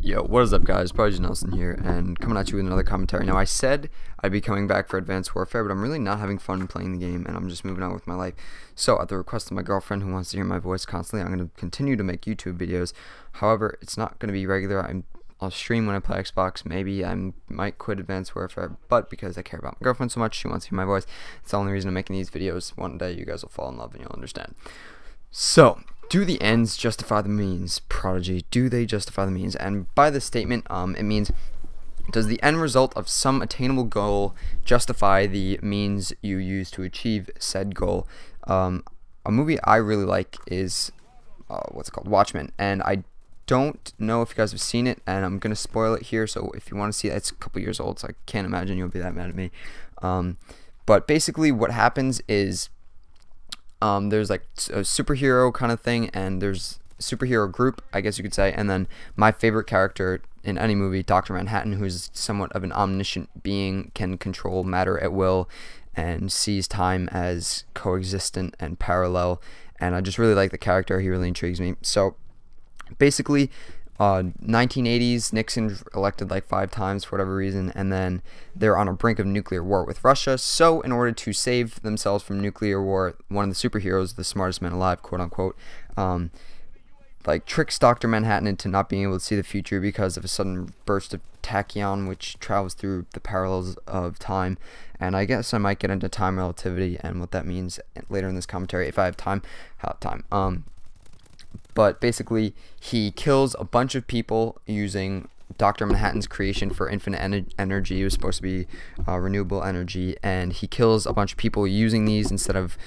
Yo, what is up, guys? Prodigy Nelson here, and coming at you with another commentary. Now, I said I'd be coming back for Advanced Warfare, but I'm really not having fun playing the game, and I'm just moving on with my life. So, at the request of my girlfriend who wants to hear my voice constantly, I'm going to continue to make YouTube videos. However, it's not going to be regular. I'll stream when I play Xbox. Maybe I might quit Advanced Warfare, but because I care about my girlfriend so much, she wants to hear my voice. It's the only reason I'm making these videos. One day, you guys will fall in love, and you'll understand. So, do the ends justify the means? Prodigy, do they justify the means? And by this statement, it means, does the end result of some attainable goal justify the means you use to achieve said goal? A movie I really like is, what's it called? Watchmen. And I don't know if you guys have seen it, and I'm going to spoil it here. So if you want to see it, it's a couple years old, so I can't imagine you'll be that mad at me. But basically what happens is, there's like a superhero kind of thing, and there's a superhero group, I guess you could say, and then my favorite character in any movie, Dr. Manhattan, who's somewhat of an omniscient being, can control matter at will and sees time as coexistent and parallel, and I just really like the character. He really intrigues me. So basically, 1980s, Nixon elected like 5 times for whatever reason, and then they're on a brink of nuclear war with Russia. So in order to save themselves from nuclear war, one of the superheroes, the smartest man alive, quote unquote, like tricks Dr. Manhattan into not being able to see the future because of a sudden burst of tachyon which travels through the parallels of time. And I guess I might get into time relativity and what that means later in this commentary if I have time. But basically, he kills a bunch of people using Dr. Manhattan's creation for infinite energy. It was supposed to be renewable energy, and he kills a bunch of people using these instead of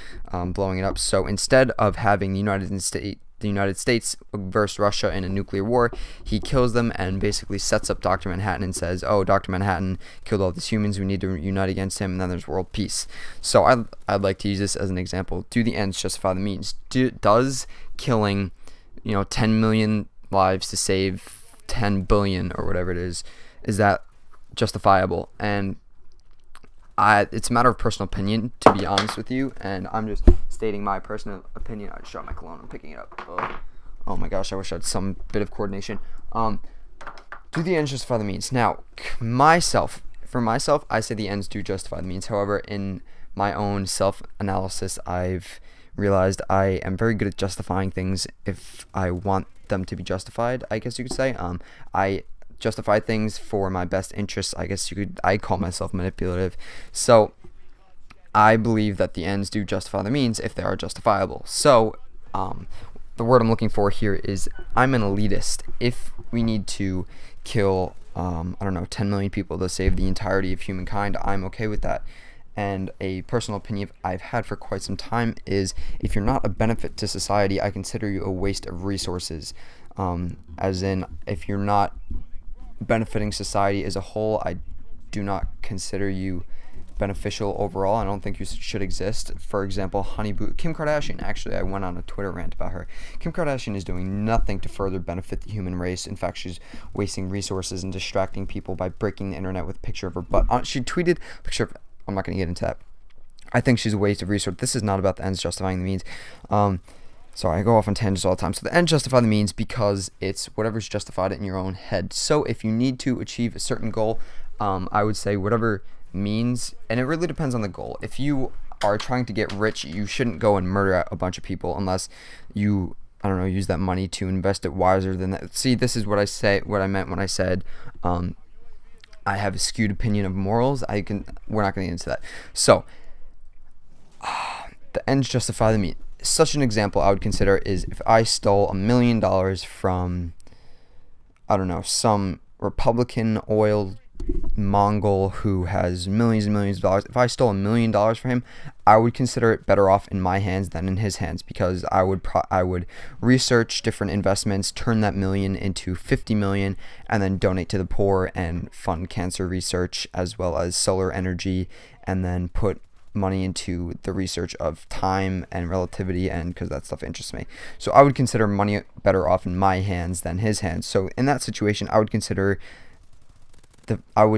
blowing it up. So instead of having the United States versus Russia in a nuclear war, he kills them and basically sets up Dr. Manhattan and says, oh, Dr. Manhattan killed all these humans, we need to unite against him, and then there's world peace. So I'd like to use this as an example. Do the ends justify the means? Does killing 10 million lives to save 10 billion or whatever it is that justifiable? And it's a matter of personal opinion, to be honest with you, and I'm just stating my personal opinion. I just shot my cologne, I'm picking it up. Oh my gosh, I wish I had some bit of coordination. Do the ends justify the means? Now, for myself, I say the ends do justify the means. However, in my own self-analysis, I've realized I am very good at justifying things if I want them to be justified, I guess you could say. I justify things for my best interests, I call myself manipulative. So I believe that the ends do justify the means if they are justifiable. So the word I'm looking for here is, I'm an elitist. If we need to kill 10 million people to save the entirety of humankind, I'm okay with that. And a personal opinion I've had for quite some time is, if you're not a benefit to society, I consider you a waste of resources. As in, if you're not benefiting society as a whole, I do not consider you beneficial overall. I don't think you should exist. For example, Kim Kardashian. Actually, I went on a Twitter rant about her. Kim Kardashian is doing nothing to further benefit the human race. In fact, she's wasting resources and distracting people by breaking the internet with a picture of her butt. She tweeted a picture of, I'm not going to get into that. I think she's a waste of resource. This is not about the ends justifying the means. Sorry, I go off on tangents all the time. So the ends justify the means because it's whatever's justified in your own head. So if you need to achieve a certain goal, I would say whatever means, and it really depends on the goal. If you are trying to get rich, you shouldn't go and murder a bunch of people unless you, use that money to invest it wiser than that. See, this is what I meant when I said, I have a skewed opinion of morals. We're not going to get into that. So, the ends justify the means. Such an example I would consider is if I stole $1 million from, some Republican oil Mongol who has millions and millions of dollars. If I stole $1 million from him, I would consider it better off in my hands than in his hands, because I would research different investments, turn that million into 50 million, and then donate to the poor and fund cancer research as well as solar energy, and then put money into the research of time and relativity, and because that stuff interests me. So I would consider money better off in my hands than his hands. So in that situation, I would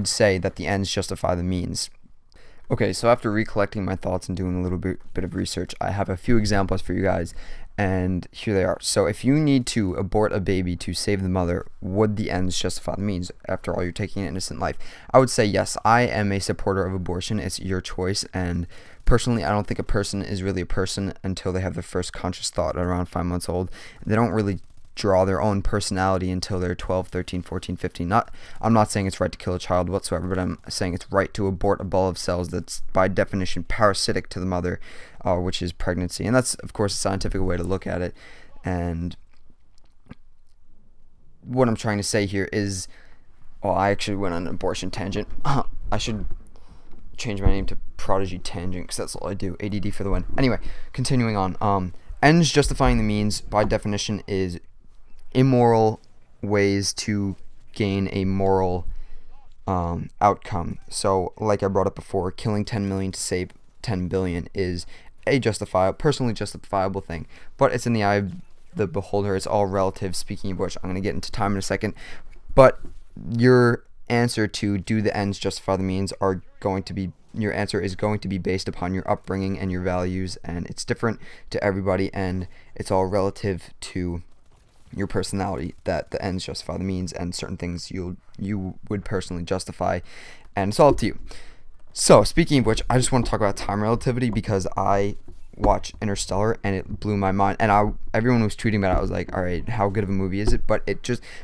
say that the ends justify the means. Okay, so after recollecting my thoughts and doing a little bit of research, I have a few examples for you guys, And here they are. So if you need to abort a baby to save the mother, would the ends justify the means? After all, you're taking an innocent life. I would say yes. I am a supporter of abortion. It's your choice. And personally, I don't think a person is really a person until they have their first conscious thought at around 5 months old. They don't really draw their own personality until they're 12, 13, 14, 15. I'm not saying it's right to kill a child whatsoever, but I'm saying it's right to abort a ball of cells that's by definition parasitic to the mother, which is pregnancy. And that's, of course, a scientific way to look at it. And what I'm trying to say here is, I actually went on an abortion tangent. I should change my name to Prodigy Tangent, because that's all I do. ADD for the win. Anyway, continuing on. Ends justifying the means, by definition, is immoral ways to gain a moral outcome. So, like I brought up before, killing 10 million to save 10 billion is a personally justifiable thing, but it's in the eye of the beholder. It's all relative. Speaking of which, I'm going to get into time in a second, but your answer to do the ends justify the means your answer is going to be based upon your upbringing and your values, and it's different to everybody, and it's all relative to your personality that the ends justify the means, and certain things you would personally justify, and it's all up to you. So, speaking of which, I just want to talk about time relativity, because I watched Interstellar and it blew my mind, and everyone was tweeting about it. I was like, all right, how good of a movie is it? But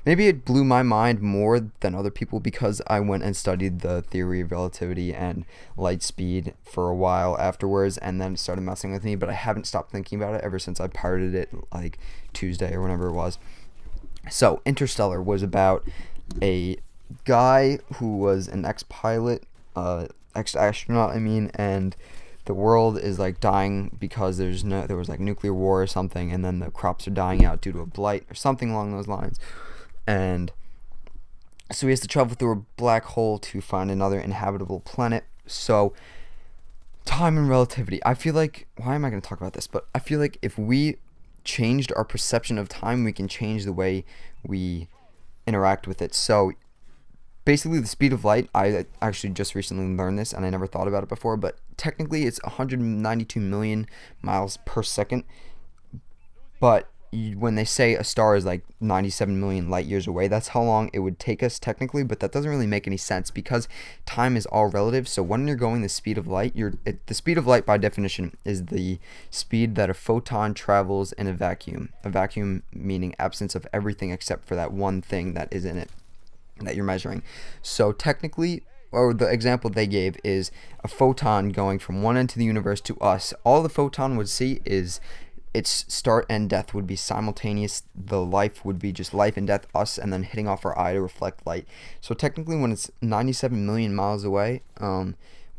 maybe it blew my mind more than other people, because I went and studied the theory of relativity and light speed for a while afterwards, and then it started messing with me, but I haven't stopped thinking about it ever since I pirated it like Tuesday or whenever it was. So Interstellar was about a guy who was an ex-pilot, ex-astronaut, and the world is like dying because there was like nuclear war or something, and then the crops are dying out due to a blight or something along those lines. And so he has to travel through a black hole to find another inhabitable planet. So time and relativity. I feel like, why am I going to talk about this? But I feel like if we changed our perception of time, we can change the way we interact with it. So basically, the speed of light, I actually just recently learned this, and I never thought about it before, but technically it's 192 million miles per second. But when they say a star is like 97 million light years away, that's how long it would take us technically, but that doesn't really make any sense, because time is all relative. So when you're going the speed of light, the speed of light by definition is the speed that a photon travels in a vacuum meaning absence of everything except for that one thing that is in it that you're measuring. So technically, or the example they gave is a photon going from one end to the universe to us. All the photon would see is its start and death would be simultaneous. The life would be just life and death, us, and then hitting off our eye to reflect light. So technically, when it's 97 million miles away,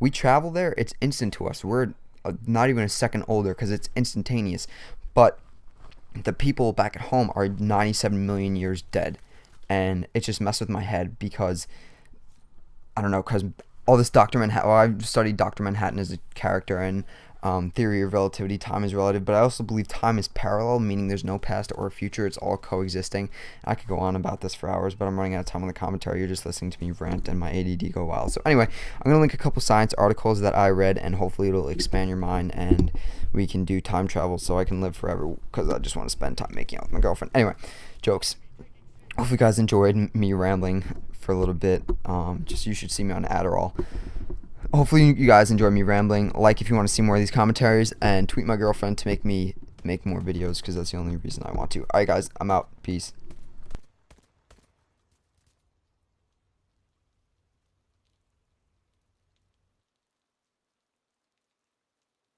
we travel there, it's instant to us. We're not even a second older, because it's instantaneous. But the people back at home are 97 million years dead. And it just messed with my head, because I don't know, because all this Dr. Manhattan, I've studied Dr. Manhattan as a character, and theory of relativity, time is relative, but I also believe time is parallel, meaning there's no past or future, it's all coexisting. I could go on about this for hours, but I'm running out of time on the commentary. You're just listening to me rant and my ADD go wild. So anyway, I'm going to link a couple science articles that I read, and hopefully it'll expand your mind, and we can do time travel so I can live forever, because I just want to spend time making out with my girlfriend. Anyway, jokes. Hopefully you guys enjoyed me rambling for a little bit. You should see me on Adderall. Hopefully you guys enjoy me rambling. Like if you want to see more of these commentaries, and tweet my girlfriend to make me make more videos, because that's the only reason I want to. Alright guys, I'm out. Peace.